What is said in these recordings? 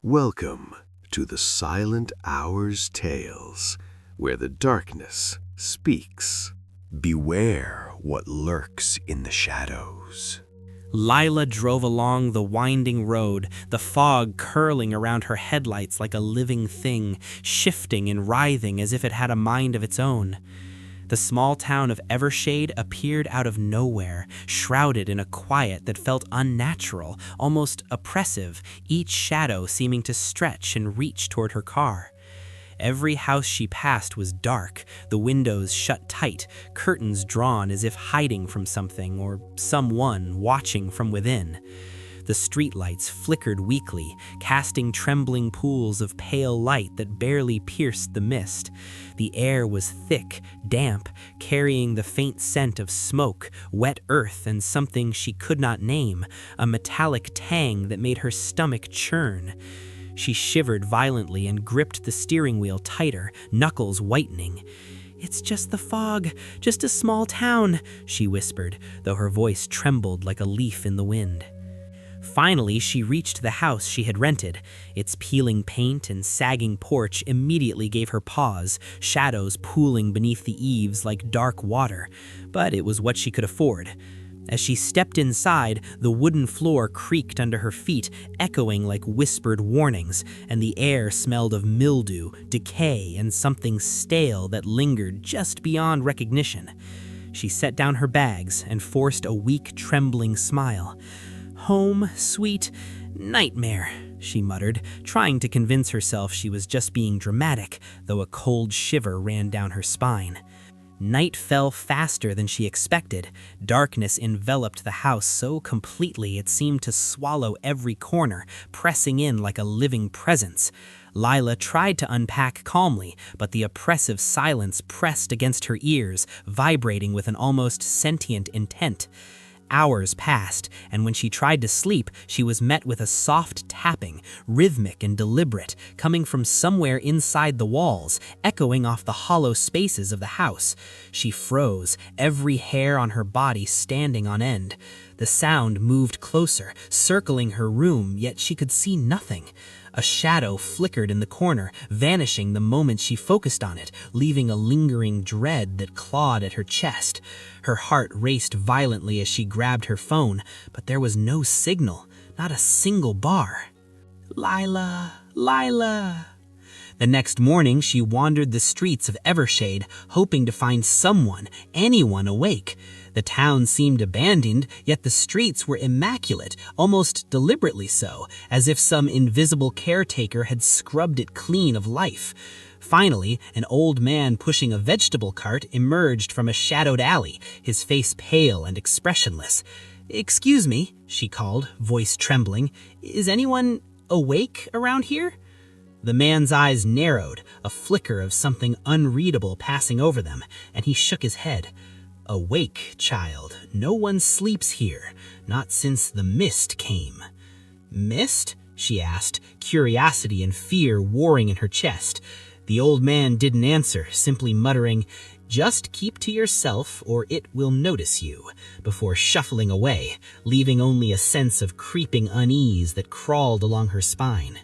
Welcome to the Silent Hours Tales, where the darkness speaks. Beware what lurks in the shadows. Lila drove along the winding road, the fog curling around her headlights like a living thing, shifting and writhing as if it had a mind of its own. The small town of Evershade appeared out of nowhere, shrouded in a quiet that felt unnatural, almost oppressive, each shadow seeming to stretch and reach toward her car. Every house she passed was dark, the windows shut tight, curtains drawn as if hiding from something or someone watching from within. The streetlights flickered weakly, casting trembling pools of pale light that barely pierced the mist. The air was thick, damp, carrying the faint scent of smoke, wet earth, and something she could not name, a metallic tang that made her stomach churn. She shivered violently and gripped the steering wheel tighter, knuckles whitening. "It's just the fog, just a small town," she whispered, though her voice trembled like a leaf in the wind. Finally, she reached the house she had rented. Its peeling paint and sagging porch immediately gave her pause, shadows pooling beneath the eaves like dark water. But it was what she could afford. As she stepped inside, the wooden floor creaked under her feet, echoing like whispered warnings, and the air smelled of mildew, decay, and something stale that lingered just beyond recognition. She set down her bags and forced a weak, trembling smile. "Home, sweet nightmare," she muttered, trying to convince herself she was just being dramatic, though a cold shiver ran down her spine. Night fell faster than she expected. Darkness enveloped the house so completely it seemed to swallow every corner, pressing in like a living presence. Lila tried to unpack calmly, but the oppressive silence pressed against her ears, vibrating with an almost sentient intent. Hours passed, and when she tried to sleep, she was met with a soft tapping, rhythmic and deliberate, coming from somewhere inside the walls, echoing off the hollow spaces of the house. She froze, every hair on her body standing on end. The sound moved closer, circling her room, yet she could see nothing. A shadow flickered in the corner, vanishing the moment she focused on it, leaving a lingering dread that clawed at her chest. Her heart raced violently as she grabbed her phone, but there was no signal, not a single bar. "Lila, Lila." The next morning, she wandered the streets of Evershade, hoping to find someone, anyone awake. The town seemed abandoned, yet the streets were immaculate, almost deliberately so, as if some invisible caretaker had scrubbed it clean of life. Finally, an old man pushing a vegetable cart emerged from a shadowed alley, his face pale and expressionless. "Excuse me," she called, voice trembling. "Is anyone awake around here?" The man's eyes narrowed, a flicker of something unreadable passing over them, and he shook his head. "Awake, child. No one sleeps here, not since the mist came." "Mist?" she asked, curiosity and fear warring in her chest. The old man didn't answer, simply muttering, "Just keep to yourself or it will notice you," before shuffling away, leaving only a sense of creeping unease that crawled along her spine.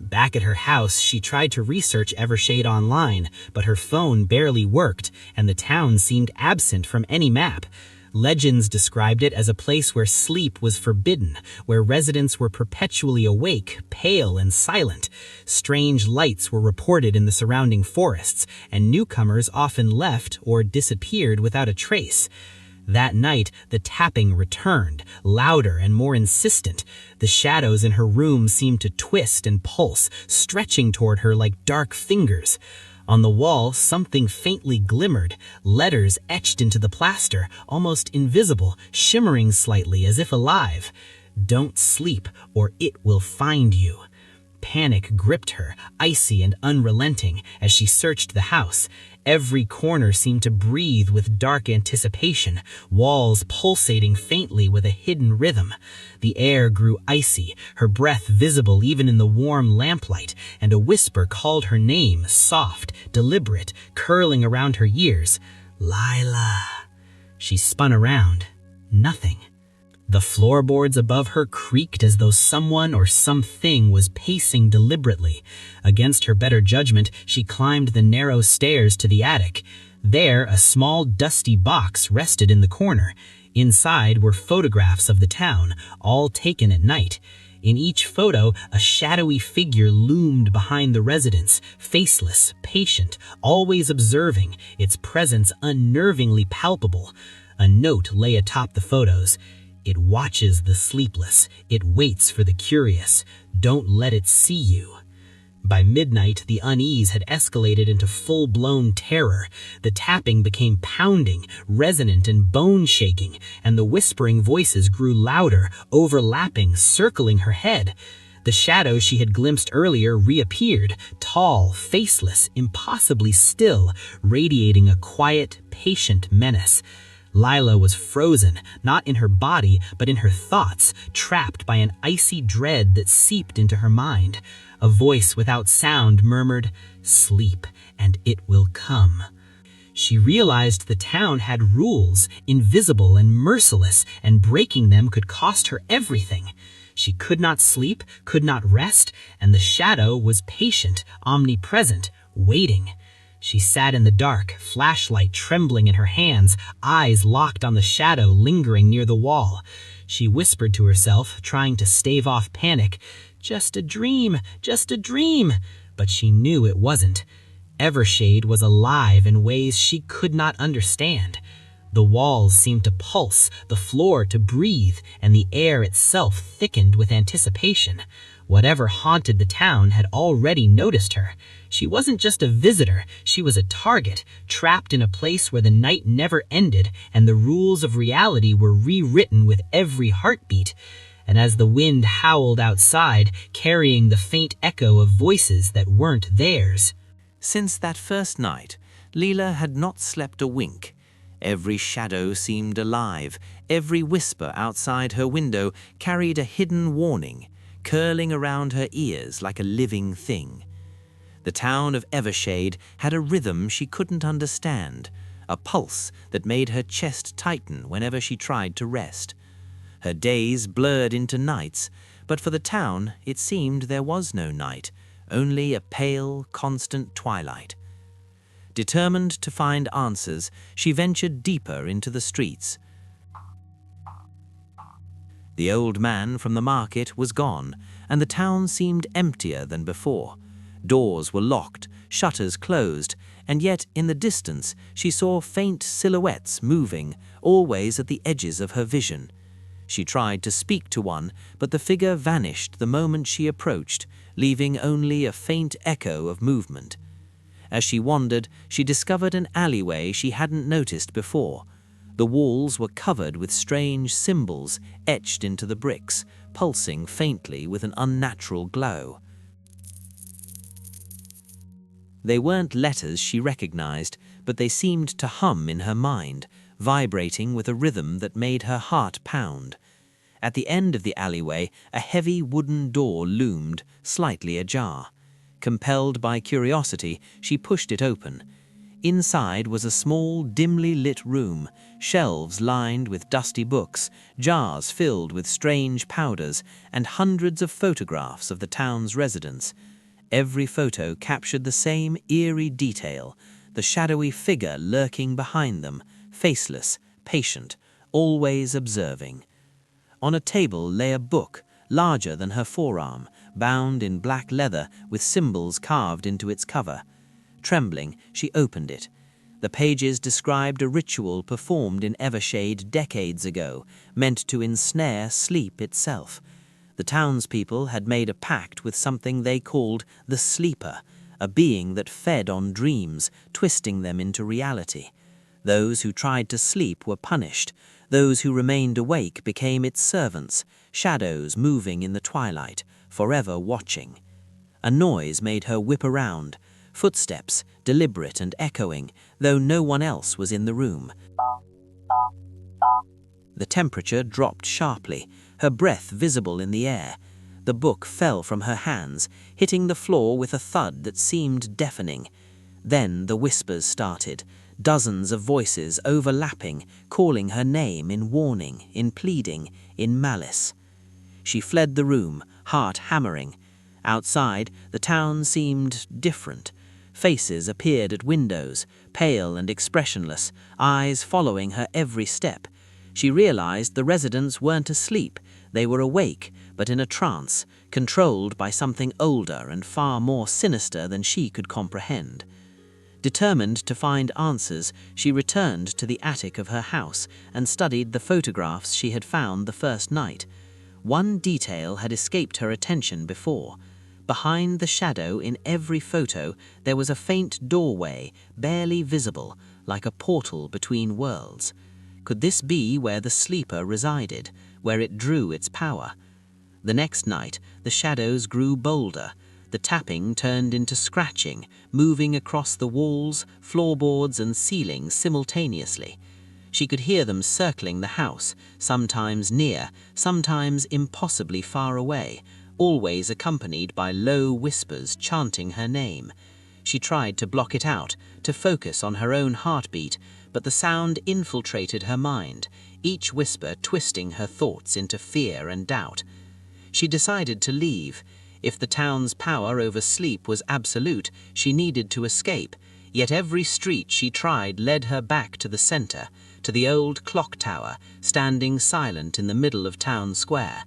Back at her house, she tried to research Evershade online, but her phone barely worked, and the town seemed absent from any map. Legends described it as a place where sleep was forbidden, where residents were perpetually awake, pale and silent. Strange lights were reported in the surrounding forests, and newcomers often left or disappeared without a trace. That night, the tapping returned, louder and more insistent. The shadows in her room seemed to twist and pulse, stretching toward her like dark fingers. On the wall, something faintly glimmered, letters etched into the plaster, almost invisible, shimmering slightly as if alive. "Don't sleep, or it will find you." Panic gripped her, icy and unrelenting, as she searched the house. Every corner seemed to breathe with dark anticipation, walls pulsating faintly with a hidden rhythm. The air grew icy, her breath visible even in the warm lamplight, and a whisper called her name, soft, deliberate, curling around her ears. "Lila." She spun around. Nothing. The floorboards above her creaked as though someone or something was pacing deliberately. Against her better judgment, she climbed the narrow stairs to the attic. There, a small, dusty box rested in the corner. Inside were photographs of the town, all taken at night. In each photo, a shadowy figure loomed behind the residence, faceless, patient, always observing, its presence unnervingly palpable. A note lay atop the photos. It watches the sleepless. It waits for the curious. Don't let it see you. By midnight, the unease had escalated into full-blown terror. The tapping became pounding, resonant and bone-shaking, and the whispering voices grew louder, overlapping, circling her head. The shadow she had glimpsed earlier reappeared, tall, faceless, impossibly still, radiating a quiet, patient menace. Lila was frozen, not in her body, but in her thoughts, trapped by an icy dread that seeped into her mind. A voice without sound murmured, "Sleep, and it will come." She realized the town had rules, invisible and merciless, and breaking them could cost her everything. She could not sleep, could not rest, and the shadow was patient, omnipresent, waiting. She sat in the dark, flashlight trembling in her hands, eyes locked on the shadow lingering near the wall. She whispered to herself, trying to stave off panic, "Just a dream, just a dream." But she knew it wasn't. Evershade was alive in ways she could not understand. The walls seemed to pulse, the floor to breathe, and the air itself thickened with anticipation. Whatever haunted the town had already noticed her. She wasn't just a visitor, she was a target, trapped in a place where the night never ended and the rules of reality were rewritten with every heartbeat. And as the wind howled outside, carrying the faint echo of voices that weren't theirs. Since that first night, Leela had not slept a wink. Every shadow seemed alive. Every whisper outside her window carried a hidden warning, curling around her ears like a living thing. The town of Evershade had a rhythm she couldn't understand, a pulse that made her chest tighten whenever she tried to rest. Her days blurred into nights, but for the town it seemed there was no night, only a pale, constant twilight. Determined to find answers, she ventured deeper into the streets. The old man from the market was gone, and the town seemed emptier than before. Doors were locked, shutters closed, and yet in the distance she saw faint silhouettes moving, always at the edges of her vision. She tried to speak to one, but the figure vanished the moment she approached, leaving only a faint echo of movement. As she wandered, she discovered an alleyway she hadn't noticed before. The walls were covered with strange symbols etched into the bricks, pulsing faintly with an unnatural glow. They weren't letters she recognized, but they seemed to hum in her mind, vibrating with a rhythm that made her heart pound. At the end of the alleyway, a heavy wooden door loomed, slightly ajar. Compelled by curiosity, she pushed it open. Inside was a small, dimly lit room, shelves lined with dusty books, jars filled with strange powders, and hundreds of photographs of the town's residents. Every photo captured the same eerie detail, the shadowy figure lurking behind them, faceless, patient, always observing. On a table lay a book, larger than her forearm, bound in black leather with symbols carved into its cover. Trembling, she opened it. The pages described a ritual performed in Evershade decades ago, meant to ensnare sleep itself. The townspeople had made a pact with something they called the Sleeper, a being that fed on dreams, twisting them into reality. Those who tried to sleep were punished. Those who remained awake became its servants, shadows moving in the twilight, forever watching. A noise made her whip around, footsteps, deliberate and echoing, though no one else was in the room. The temperature dropped sharply, her breath visible in the air. The book fell from her hands, hitting the floor with a thud that seemed deafening. Then the whispers started, dozens of voices overlapping, calling her name in warning, in pleading, in malice. She fled the room, heart hammering. Outside, the town seemed different. Faces appeared at windows, pale and expressionless, eyes following her every step. She realized the residents weren't asleep. They were awake, but in a trance, controlled by something older and far more sinister than she could comprehend. Determined to find answers, she returned to the attic of her house and studied the photographs she had found the first night. One detail had escaped her attention before. Behind the shadow in every photo, there was a faint doorway, barely visible, like a portal between worlds. Could this be where the sleeper resided, where it drew its power? The next night, the shadows grew bolder. The tapping turned into scratching, moving across the walls, floorboards, and ceilings simultaneously. She could hear them circling the house, sometimes near, sometimes impossibly far away, always accompanied by low whispers chanting her name. She tried to block it out, to focus on her own heartbeat, but the sound infiltrated her mind, each whisper twisting her thoughts into fear and doubt. She decided to leave. If the town's power over sleep was absolute, she needed to escape, yet every street she tried led her back to the center, to the old clock tower, standing silent in the middle of town square.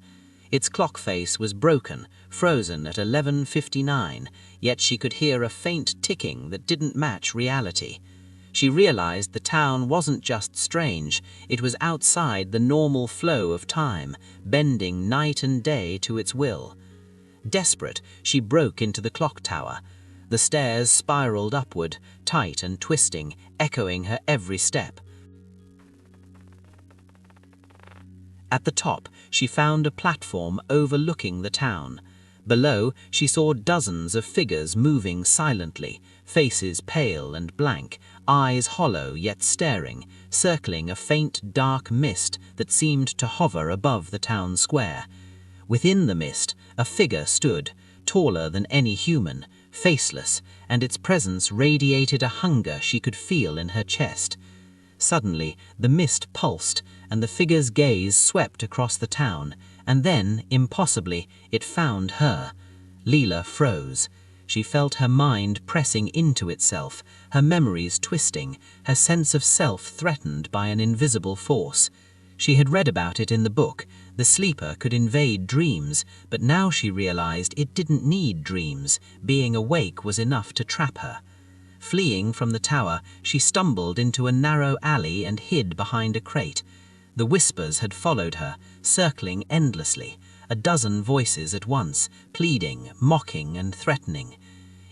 Its clock face was broken, frozen at 11:59, yet she could hear a faint ticking that didn't match reality. She realized the town wasn't just strange, it was outside the normal flow of time, bending night and day to its will. Desperate, she broke into the clock tower. The stairs spiraled upward, tight and twisting, echoing her every step. At the top, she found a platform overlooking the town. Below, she saw dozens of figures moving silently, faces pale and blank, eyes hollow yet staring, circling a faint dark mist that seemed to hover above the town square. Within the mist, a figure stood, taller than any human, faceless, and its presence radiated a hunger she could feel in her chest. Suddenly, the mist pulsed, and the figure's gaze swept across the town, and then, impossibly, it found her. Leela froze. She felt her mind pressing into itself, her memories twisting, her sense of self threatened by an invisible force. She had read about it in the book. The sleeper could invade dreams, but now she realized it didn't need dreams. Being awake was enough to trap her. Fleeing from the tower, she stumbled into a narrow alley and hid behind a crate. The whispers had followed her, circling endlessly, a dozen voices at once, pleading, mocking, and threatening.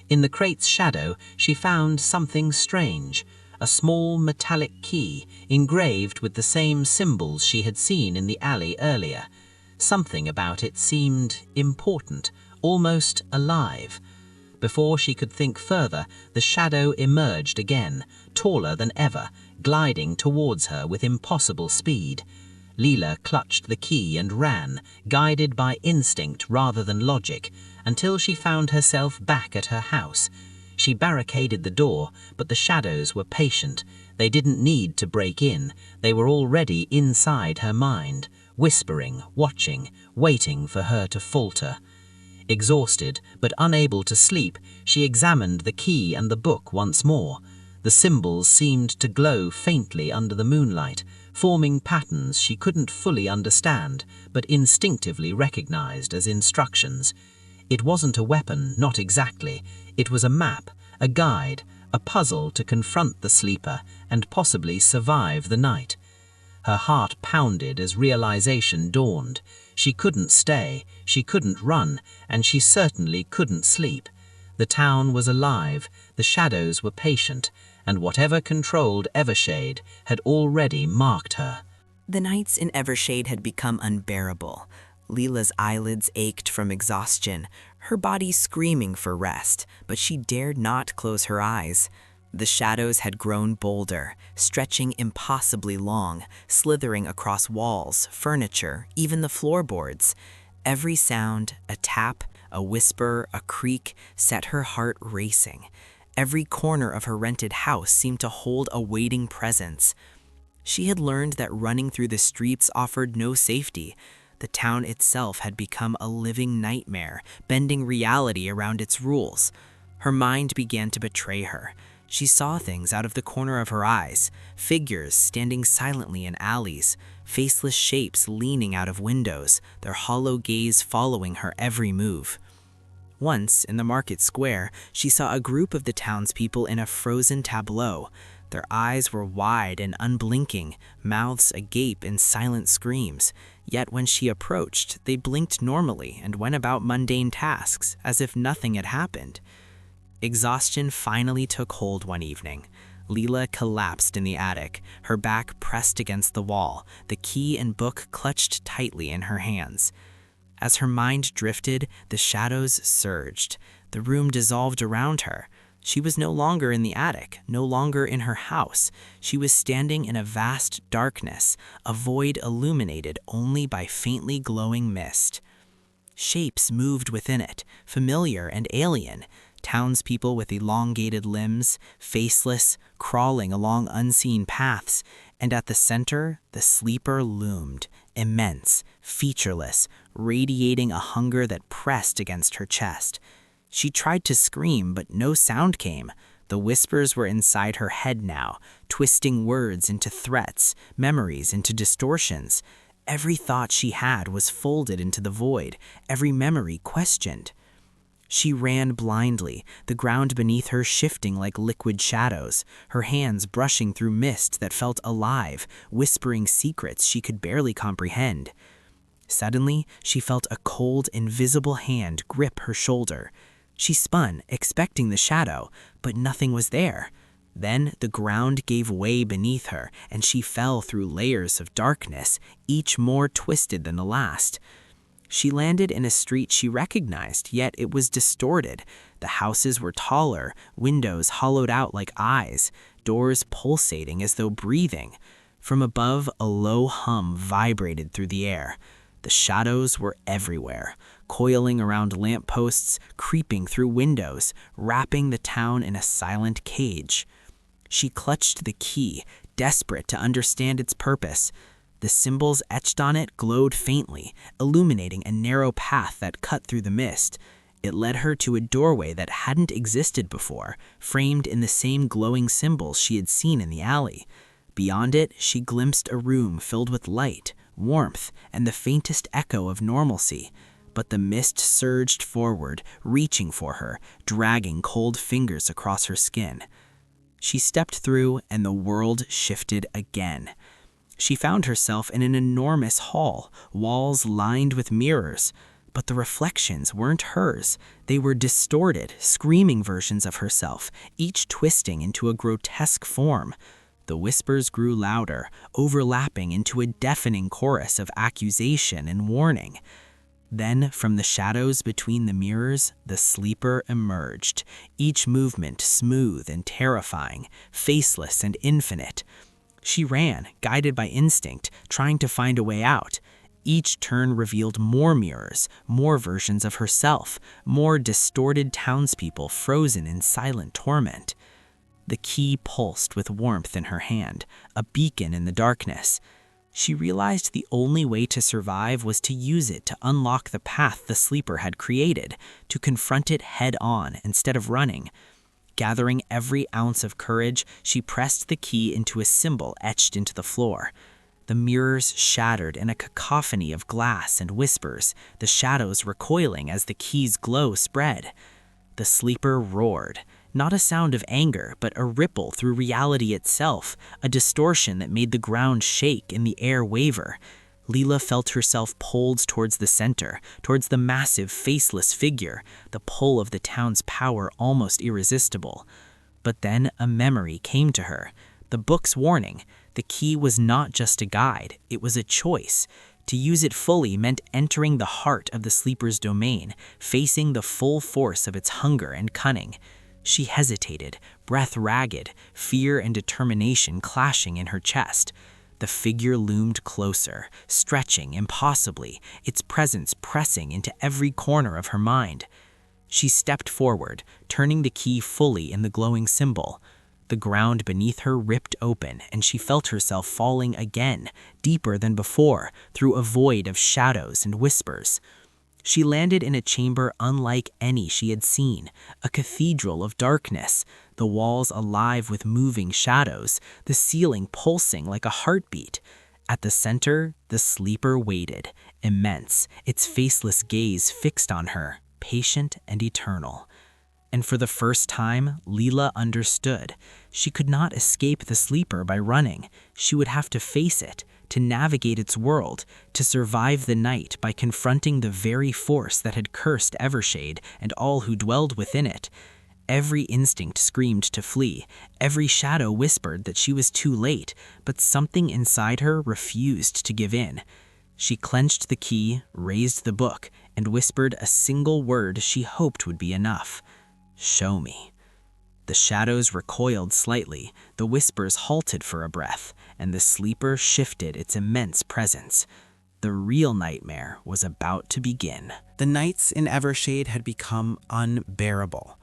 In the crate's shadow, she found something strange, a small metallic key, engraved with the same symbols she had seen in the alley earlier. Something about it seemed important, almost alive. Before she could think further, the shadow emerged again, taller than ever, gliding towards her with impossible speed. Leela clutched the key and ran, guided by instinct rather than logic, until she found herself back at her house. She barricaded the door, but the shadows were patient. They didn't need to break in. They were already inside her mind, whispering, watching, waiting for her to falter. Exhausted, but unable to sleep, she examined the key and the book once more. The symbols seemed to glow faintly under the moonlight, forming patterns she couldn't fully understand, but instinctively recognized as instructions. It wasn't a weapon, not exactly. It was a map, a guide, a puzzle to confront the sleeper and possibly survive the night. Her heart pounded as realization dawned. She couldn't stay, she couldn't run, and she certainly couldn't sleep. The town was alive, the shadows were patient, and whatever controlled Evershade had already marked her. The nights in Evershade had become unbearable. Leela's eyelids ached from exhaustion, her body screaming for rest, but she dared not close her eyes. The shadows had grown bolder, stretching impossibly long, slithering across walls, furniture, even the floorboards. Every sound, a tap, a whisper, a creak, set her heart racing. Every corner of her rented house seemed to hold a waiting presence. She had learned that running through the streets offered no safety. The town itself had become a living nightmare, bending reality around its rules. Her mind began to betray her. She saw things out of the corner of her eyes, figures standing silently in alleys, faceless shapes leaning out of windows, their hollow gaze following her every move. Once, in the market square, she saw a group of the townspeople in a frozen tableau. Their eyes were wide and unblinking, mouths agape in silent screams. Yet when she approached, they blinked normally and went about mundane tasks, as if nothing had happened. Exhaustion finally took hold one evening. Leela collapsed in the attic, her back pressed against the wall, the key and book clutched tightly in her hands. As her mind drifted, the shadows surged. The room dissolved around her. She was no longer in the attic, no longer in her house. She was standing in a vast darkness, a void illuminated only by faintly glowing mist. Shapes moved within it, familiar and alien. Townspeople with elongated limbs, faceless, crawling along unseen paths, and at the center, the sleeper loomed, immense, featureless, radiating a hunger that pressed against her chest. She tried to scream, but no sound came. The whispers were inside her head now, twisting words into threats, memories into distortions. Every thought she had was folded into the void, every memory questioned. She ran blindly, the ground beneath her shifting like liquid shadows, her hands brushing through mist that felt alive, whispering secrets she could barely comprehend. Suddenly, she felt a cold, invisible hand grip her shoulder. She spun, expecting the shadow, but nothing was there. Then the ground gave way beneath her, and she fell through layers of darkness, each more twisted than the last. She landed in a street she recognized, yet it was distorted. The houses were taller, windows hollowed out like eyes, doors pulsating as though breathing. From above, a low hum vibrated through the air. The shadows were everywhere, coiling around lampposts, creeping through windows, wrapping the town in a silent cage. She clutched the key, desperate to understand its purpose. The symbols etched on it glowed faintly, illuminating a narrow path that cut through the mist. It led her to a doorway that hadn't existed before, framed in the same glowing symbols she had seen in the alley. Beyond it, she glimpsed a room filled with light, warmth, and the faintest echo of normalcy. But the mist surged forward, reaching for her, dragging cold fingers across her skin. She stepped through, and the world shifted again. She found herself in an enormous hall, walls lined with mirrors. But the reflections weren't hers. They were distorted, screaming versions of herself, each twisting into a grotesque form. The whispers grew louder, overlapping into a deafening chorus of accusation and warning. Then, from the shadows between the mirrors, the sleeper emerged, each movement smooth and terrifying, faceless and infinite. She ran, guided by instinct, trying to find a way out. Each turn revealed more mirrors, more versions of herself, more distorted townspeople frozen in silent torment. The key pulsed with warmth in her hand, a beacon in the darkness. She realized the only way to survive was to use it to unlock the path the sleeper had created, to confront it head-on instead of running. Gathering every ounce of courage, she pressed the key into a symbol etched into the floor. The mirrors shattered in a cacophony of glass and whispers, the shadows recoiling as the key's glow spread. The sleeper roared, not a sound of anger, but a ripple through reality itself, a distortion that made the ground shake and the air waver. Leela felt herself pulled towards the center, towards the massive, faceless figure, the pull of the town's power almost irresistible. But then a memory came to her. The book's warning. The key was not just a guide, it was a choice. To use it fully meant entering the heart of the sleeper's domain, facing the full force of its hunger and cunning. She hesitated, breath ragged, fear and determination clashing in her chest. The figure loomed closer, stretching impossibly, its presence pressing into every corner of her mind. She stepped forward, turning the key fully in the glowing symbol. The ground beneath her ripped open, and she felt herself falling again, deeper than before, through a void of shadows and whispers. She landed in a chamber unlike any she had seen, a cathedral of darkness, the walls alive with moving shadows, the ceiling pulsing like a heartbeat. At the center, the sleeper waited, immense, its faceless gaze fixed on her, patient and eternal. And for the first time, Leela understood. She could not escape the sleeper by running. She would have to face it, to navigate its world, to survive the night by confronting the very force that had cursed Evershade and all who dwelled within it. Every instinct screamed to flee. Every shadow whispered that she was too late, but something inside her refused to give in. She clenched the key, raised the book, and whispered a single word she hoped would be enough. "Show me." The shadows recoiled slightly, the whispers halted for a breath, and the sleeper shifted its immense presence. The real nightmare was about to begin. The nights in Evershade had become unbearable.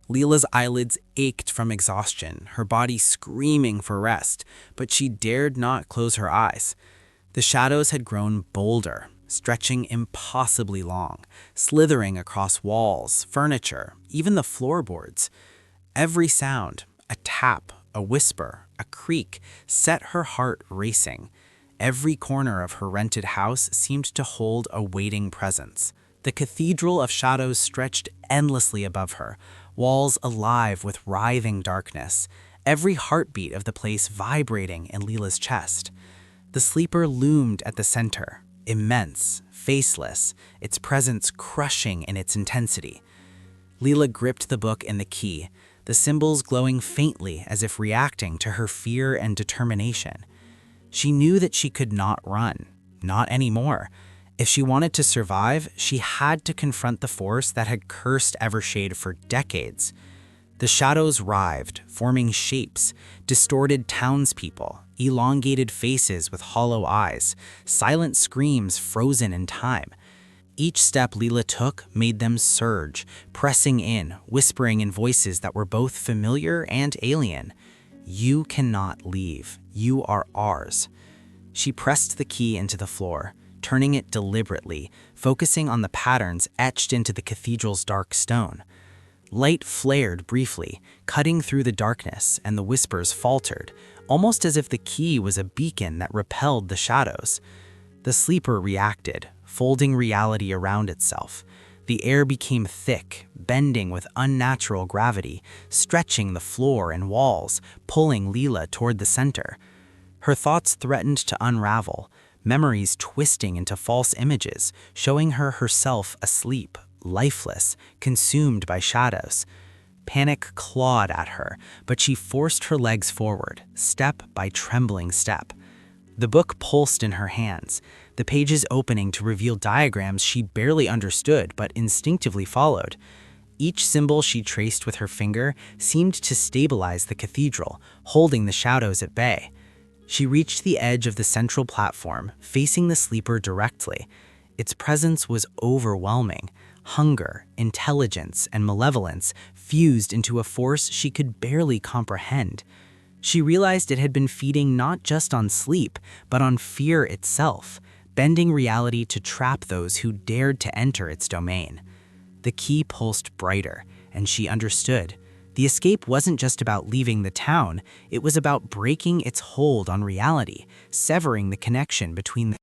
Leela's eyelids ached from exhaustion, her body screaming for rest, but she dared not close her eyes. The shadows had grown bolder, stretching impossibly long, slithering across walls, furniture, even the floorboards. Every sound, a tap, a whisper, a creak, set her heart racing. Every corner of her rented house seemed to hold a waiting presence. The cathedral of shadows stretched endlessly above her, walls alive with writhing darkness, every heartbeat of the place vibrating in Leela's chest. The sleeper loomed at the center, immense, faceless, its presence crushing in its intensity. Leela gripped the book and the key, the symbols glowing faintly as if reacting to her fear and determination. She knew that she could not run, not anymore. If she wanted to survive, she had to confront the force that had cursed Evershade for decades. The shadows writhed, forming shapes, distorted townspeople, elongated faces with hollow eyes, silent screams frozen in time. Each step Leela took made them surge, pressing in, whispering in voices that were both familiar and alien. "You cannot leave. You are ours." She pressed the key into the floor, turning it deliberately, focusing on the patterns etched into the cathedral's dark stone. Light flared briefly, cutting through the darkness, and the whispers faltered, almost as if the key was a beacon that repelled the shadows. The sleeper reacted, folding reality around itself. The air became thick, bending with unnatural gravity, stretching the floor and walls, pulling Leela toward the center. Her thoughts threatened to unravel, memories twisting into false images, showing her herself asleep, lifeless, consumed by shadows. Panic clawed at her, but she forced her legs forward, step by trembling step. The book pulsed in her hands, the pages opening to reveal diagrams she barely understood but instinctively followed. Each symbol she traced with her finger seemed to stabilize the cathedral, holding the shadows at bay. She reached the edge of the central platform, facing the sleeper directly. Its presence was overwhelming. Hunger, intelligence, and malevolence fused into a force she could barely comprehend. She realized it had been feeding not just on sleep, but on fear itself, bending reality to trap those who dared to enter its domain. The key pulsed brighter, and she understood. The escape wasn't just about leaving the town, it was about breaking its hold on reality, severing the connection between the